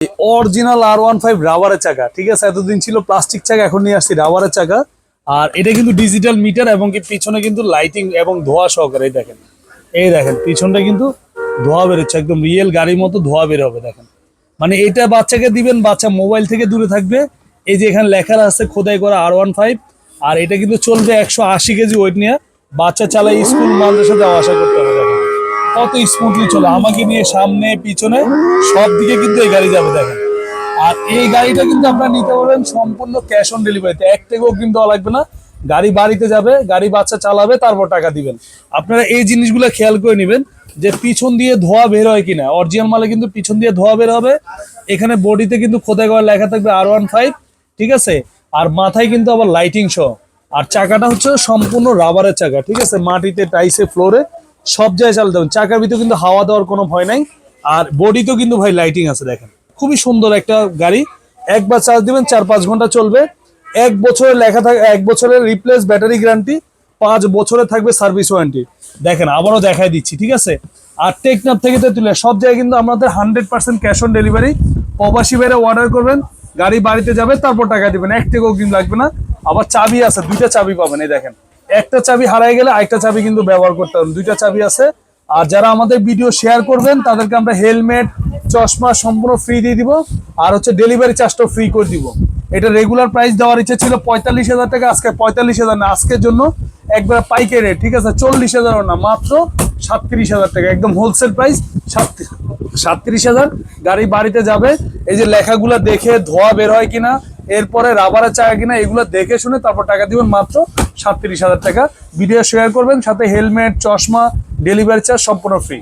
Original R15 রাবারের চাকা, ঠিক আছে। এতদিন ছিল প্লাস্টিক চাকা, এখন নিয়ে আসছি রাবারের চাকা। আর এটা কিন্তু ডিজিটাল মিটার এবং কি পিছনে কিন্তু লাইটিং এবং ধোঁয়া সহকারে। এই দেখেন পিছনটা কিন্তু ধোঁয়া বেরোচ্ছে, একদম রিয়েল গাড়ির মতো ধোঁয়া বের হবে। দেখেন মানে এটা বাচ্চাকে দিবেন, বাচ্চা মোবাইল থেকে দূরে থাকবে। এই যে এখানে লেখা আছে খোদাই করা R15। আর এটা কিন্তু চলবে 180 কেজি ওয়েট নিয়ে। বাচ্চা চালাই স্কুল মাদ্রাসা যাওয়া আসা করতে হবে। দেখেন কত স্মুথলি চলে, আমাকে নিয়ে সামনে পিছনে সব দিকে কিন্তু এই গাড়ি যাবে। দেখেন আর এই গাড়িটা কিন্তু আপনারা নিতে পারবেন সম্পূর্ণ ক্যাশ অন ডেলিভারিতে, এক টাকাও কিন্তু দেওয়া লাগবে না। গাড়ি বাড়িতে যাবে, গাড়ি বাচ্চা চালাবে, তারপর টাকা দিবেন। আপনারা এই জিনিসগুলো খেয়াল করে নেবেন যে পিছন দিয়ে ধোঁয়া বের হয় কিনা। অরিজিনাল মালে কিন্তু পিছন দিয়ে ধোঁয়া বের হবে। এখানে বডিতে কিন্তু খোদাই করা লেখা থাকবে R15, ঠিক আছে। আর মাথায় কিন্তু আবার লাইটিং সহ। আর চাকাটা হচ্ছে সম্পূর্ণ রাবারের চাকা, ঠিক আছে। মাটিতে, টাইসে, ফ্লোরে সব জায়গায় চালাতে হবে। চাকার ভিতরে কিন্তু হাওয়া দেওয়ার কোনো ভয় নাই। আর বডিতেও কিন্তু ভাই লাইটিং আছে। দেখেন খুবই সুন্দর একটা গাড়ি। একবার চার্জ দিবেন 4-5 ঘন্টা চলবে। 1 বছরের লেখা থাকে, 1 বছরের রিপ্লেস ব্যাটারি গ্যারান্টি, 5 বছরের থাকবে সার্ভিস ওয়ারেন্টি। দেখেন আবারও দেখাই দিচ্ছি, ঠিক আছে। আর টেকনাফ থেকে তুলে সব জায়গায় কিন্তু আমাদের 100% ক্যাশ অন ডেলিভারি। প্রবাসী বাইরে অর্ডার করবেন, গাড়ি বাড়িতে যাবে, তারপর টাকা দিবেন, 1 টাকাও কিন্তু লাগবে না। আবার চাবি আছে, 2টা চাবি পাবেন। এই দেখেন একটা চাবি হারাই গেলে আরেকটা চাবি কিন্তু ব্যবহার করতে পারবেন, 2টা চাবি আছে। আর যারা আমাদের ভিডিও শেয়ার করবেন তাদেরকে আমরা হেলমেট, চশমা সম্পূর্ণ ফ্রি দিয়ে দিব। আর হচ্ছে ডেলিভারি চার্জটাও ফ্রি করে দিব। এটা রেগুলার প্রাইস দেওয়ার ইচ্ছে ছিল 45,000 টাকা, আজকে 45,000 না, আজকের জন্য একবার পাইকারি রেট, ঠিক আছে। 40,000 না, মাত্র 37,000 টাকা, একদম হোলসেল প্রাইস 37,000। গাড়ি বাড়িতে যাবে। এই যে লেখাগুলো দেখে ধোয়া বের হয় কিনা, এরপরে রাবারের চাকা কিনা, এগুলো দেখে শুনে তারপর টাকা দিবেন, মাত্র 37,000 টাকা। ভিডিও শেয়ার করবেন, সাথে হেলমেট, চশমা, ডেলিভারি চার্জ সম্পূর্ণ ফ্রি।